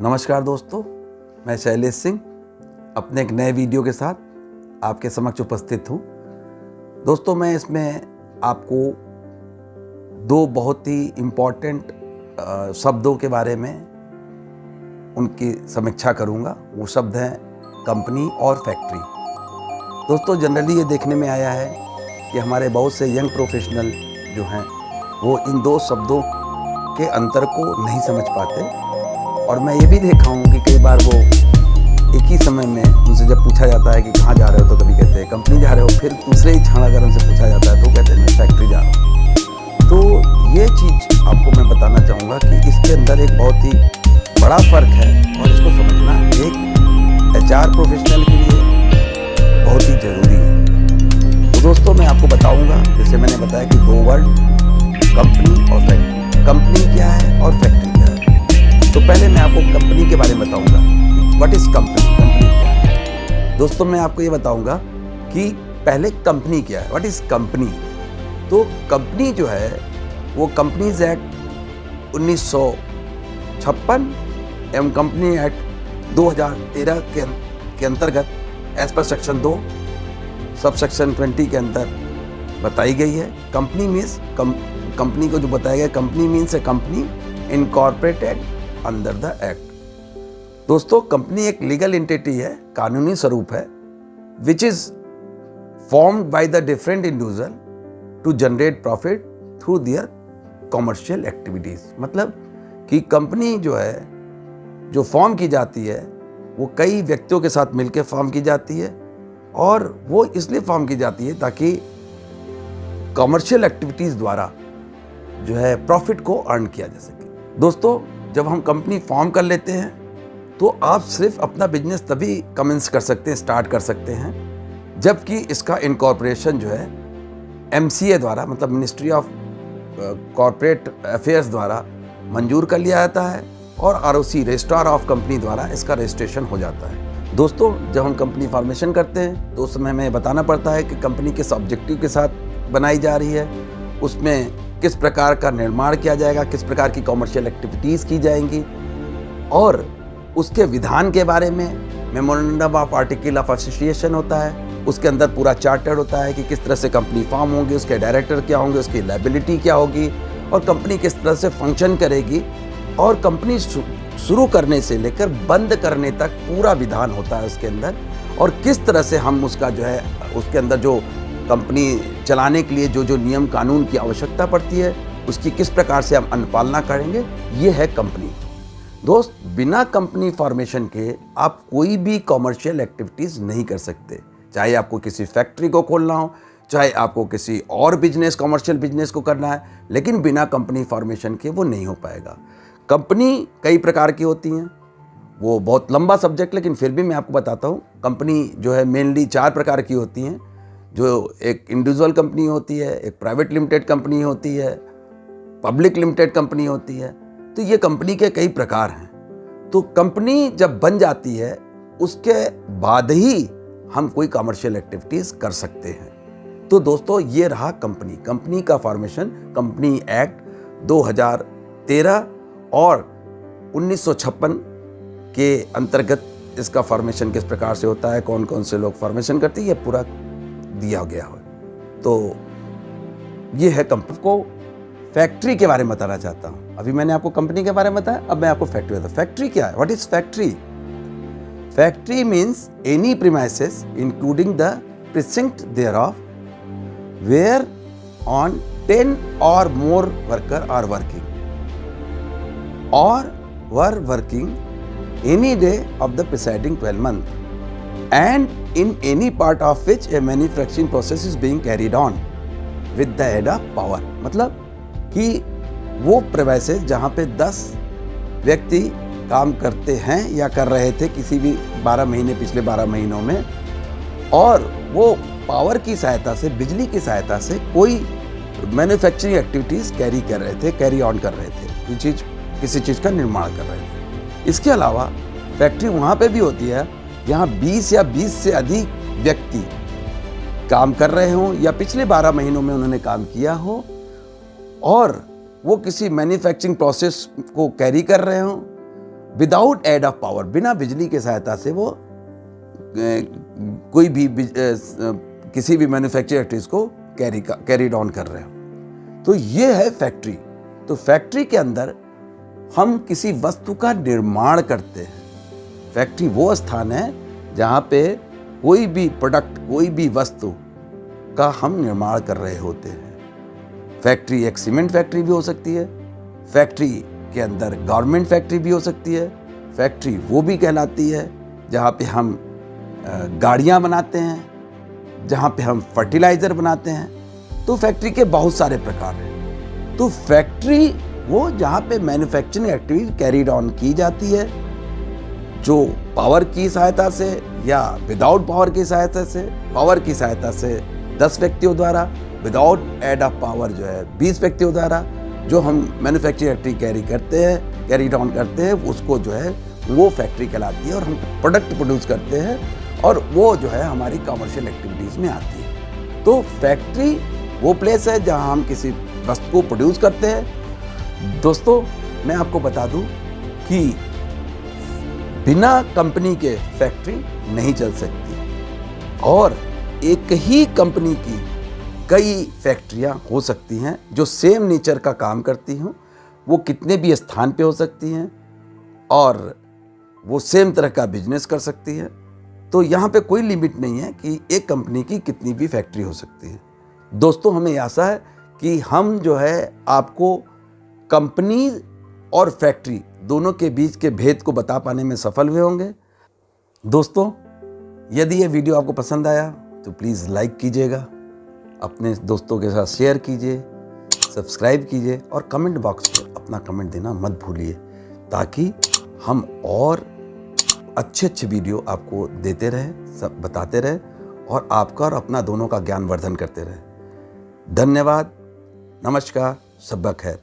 नमस्कार दोस्तों, मैं शैलेश सिंह अपने एक नए वीडियो के साथ आपके समक्ष उपस्थित हूँ। दोस्तों, मैं इसमें आपको दो बहुत ही इम्पॉर्टेंट शब्दों के बारे में उनकी समीक्षा करूँगा। वो शब्द हैं कंपनी और फैक्ट्री। दोस्तों, जनरली ये देखने में आया है कि हमारे बहुत से यंग प्रोफेशनल जो हैं वो इन दो शब्दों के अंतर को नहीं समझ पाते। और मैं ये भी देखा हूँ कि कई बार वो एक ही समय में उनसे जब पूछा जाता है कि कहाँ जा रहे हो, तो कभी कहते हैं कंपनी जा रहे हो, फिर दूसरे ही क्षण अगर उनसे पूछा जाता है तो कहते हैं मैं फैक्ट्री जा रहा हूँ। तो ये चीज़ आपको मैं बताना चाहूँगा कि इसके अंदर एक बहुत ही बड़ा फ़र्क है और इसको समझना एक HR प्रोफेशनल के लिए बहुत ही ज़रूरी है। तो दोस्तों, मैं आपको बताऊँगा, जैसे मैंने बताया कि दो वर्ड, कंपनी और फैक्ट्री। कंपनी क्या है और फैक्ट्री क्या है। तो पहले मैं आपको कंपनी के बारे में बताऊंगा कि व्हाट इज कंपनी, कंपनी क्या है। दोस्तों, मैं आपको ये बताऊंगा कि पहले कंपनी क्या है, व्हाट इज कंपनी। तो कंपनी जो है वो कंपनीज एक्ट 1956 एवं कंपनी एक्ट 2013 के अंतर्गत as per section 2 sub section 20 के अंदर बताई गई है। कंपनी मीन्स कंपनी को जो बताया गया, company means a company incorporated under the act. दोस्तों, कंपनी एक लीगल एंटिटी है, कानूनी स्वरूप है, which is formed by the different individual to generate profit through their commercial activities. मतलब कि कंपनी जो है, जो फॉर्म की जाती है, वो कई व्यक्तियों के साथ मिलकर फॉर्म की जाती है और वो इसलिए फॉर्म की जाती है ताकि कॉमर्शियल एक्टिविटीज द्वारा जो है प्रॉफिट को अर्न किया जा सके। दोस्तों, जब हम कंपनी फॉर्म कर लेते हैं तो आप सिर्फ अपना बिजनेस तभी कमेंस कर सकते हैं, स्टार्ट कर सकते हैं, जबकि इसका इनकॉर्पोरेशन जो है MCA द्वारा, मतलब मिनिस्ट्री ऑफ कॉर्पोरेट अफेयर्स द्वारा मंजूर कर लिया जाता है और ROC रजिस्ट्रार ऑफ कंपनी द्वारा इसका रजिस्ट्रेशन हो जाता है। दोस्तों, जब हम कंपनी फॉर्मेशन करते हैं तो उस समय हमें बताना पड़ता है कि कंपनी किस ऑब्जेक्टिव के साथ बनाई जा रही है, उसमें किस प्रकार का निर्माण किया जाएगा, किस प्रकार की कॉमर्शियल एक्टिविटीज़ की जाएंगी, और उसके विधान के बारे में memorandum of article of association होता है। उसके अंदर पूरा चार्टर होता है कि किस तरह से कंपनी फॉर्म होगी, उसके डायरेक्टर क्या होंगे, उसकी लायबिलिटी क्या होगी और कंपनी किस तरह से फंक्शन करेगी, और कंपनी शुरू करने से लेकर बंद करने तक पूरा विधान होता है उसके अंदर, और किस तरह से हम उसका जो है उसके अंदर जो कंपनी चलाने के लिए जो जो नियम कानून की आवश्यकता पड़ती है उसकी किस प्रकार से हम अनुपालना करेंगे, ये है कंपनी। दोस्त, बिना कंपनी फॉर्मेशन के आप कोई भी कॉमर्शियल एक्टिविटीज़ नहीं कर सकते। चाहे आपको किसी फैक्ट्री को खोलना हो, चाहे आपको किसी और बिजनेस, कॉमर्शियल बिजनेस को करना है, लेकिन बिना कंपनी फॉर्मेशन के वो नहीं हो पाएगा। कंपनी कई प्रकार की होती हैं, वो बहुत लंबा सब्जेक्ट, लेकिन फिर भी मैं आपको बताता हूँ। कंपनी जो है मेनली 4 प्रकार की होती हैं, जो एक इंडिविजुअल कंपनी होती है, एक प्राइवेट लिमिटेड कंपनी होती है, पब्लिक लिमिटेड कंपनी होती है। तो ये कंपनी के कई प्रकार हैं। तो कंपनी जब बन जाती है उसके बाद ही हम कोई कमर्शियल एक्टिविटीज़ कर सकते हैं। तो दोस्तों, ये रहा कंपनी का फॉर्मेशन कंपनी एक्ट 2013 और 1956 के अंतर्गत इसका फॉर्मेशन किस प्रकार से होता है, कौन कौन से लोग फॉर्मेशन करते हैं, ये पूरा दिया गया है। तो ये है कंपनी को। फैक्ट्री के बारे में बताना चाहता हूं। अभी मैंने आपको कंपनी के बारे में बताया, अब मैं आपको फैक्ट्री बताता हूं। फैक्ट्री क्या है, what is factory. Factory means any premises including the precinct thereof where on 10 or more worker are working or were working any day of the preceding 12 months and in any part of which a manufacturing process is being carried on with the aid of power। मतलब कि वो premises जहाँ पे 10 व्यक्ति काम करते हैं या कर रहे थे किसी भी 12 महीने, पिछले 12 महीनों में, और वो पावर की सहायता से, बिजली की सहायता से कोई मैन्युफैक्चरिंग एक्टिविटीज़ कैरी ऑन कर रहे थे, किसी चीज़ का निर्माण कर रहे थे। इसके अलावा फैक्ट्री वहाँ पे भी होती है जहाँ 20 या 20 से अधिक व्यक्ति काम कर रहे हों या पिछले 12 महीनों में उन्होंने काम किया हो और वो किसी मैन्युफैक्चरिंग प्रोसेस को कैरी कर रहे हों विदाउट एड ऑफ पावर, बिना बिजली की सहायता से वो कोई भी किसी भी मैन्युफैक्चरिंग एक्टिविटीज को कैरी ऑन कर रहे हो। तो ये है फैक्ट्री। तो फैक्ट्री के अंदर हम किसी वस्तु का निर्माण करते हैं। फैक्ट्री वो स्थान है जहाँ पे कोई भी प्रोडक्ट, कोई भी वस्तु का हम निर्माण कर रहे होते हैं। फैक्ट्री एक सीमेंट फैक्ट्री भी हो सकती है, फैक्ट्री के अंदर गारमेंट फैक्ट्री भी हो सकती है, फैक्ट्री वो भी कहलाती है जहाँ पे हम गाड़ियाँ बनाते हैं, जहाँ पे हम फर्टिलाइज़र बनाते हैं। तो फैक्ट्री के बहुत सारे प्रकार हैं। तो फैक्ट्री वो जहाँ पे मैन्युफैक्चरिंग एक्टिविटी कैरीड ऑन की जाती है, जो पावर की सहायता से या विदाउट पावर की सहायता से। पावर की सहायता से 10 व्यक्तियों द्वारा, विदाउट एड ऑफ पावर जो है 20 व्यक्तियों द्वारा जो हम मैन्युफैक्चरिंग एक्टिविटी कैरी ऑन करते हैं, उसको जो है वो फैक्ट्री कहलाती है। और हम प्रोडक्ट प्रोड्यूस करते हैं और वो जो है हमारी कमर्शियल एक्टिविटीज़ में आती है। तो फैक्ट्री वो प्लेस है जहाँ हम किसी वस्तु को प्रोड्यूस करते हैं। दोस्तों, मैं आपको बता दूं कि बिना कंपनी के फैक्ट्री नहीं चल सकती, और एक ही कंपनी की कई फैक्ट्रियां हो सकती हैं जो सेम नेचर का काम करती हों। वो कितने भी स्थान पे हो सकती हैं और वो सेम तरह का बिजनेस कर सकती है। तो यहाँ पे कोई लिमिट नहीं है कि एक कंपनी की कितनी भी फैक्ट्री हो सकती है। दोस्तों, हमें आशा है कि हम जो है आपको कंपनी और फैक्ट्री दोनों के बीच के भेद को बता पाने में सफल हुए होंगे। दोस्तों, यदि ये वीडियो आपको पसंद आया तो प्लीज़ लाइक कीजिएगा, अपने दोस्तों के साथ शेयर कीजिए, सब्सक्राइब कीजिए और कमेंट बॉक्स में अपना कमेंट देना मत भूलिए, ताकि हम और अच्छे वीडियो आपको देते रहें, सब बताते रहें और आपका और अपना दोनों का ज्ञान वर्धन करते रहें। धन्यवाद, नमस्कार, शब्बा खैर।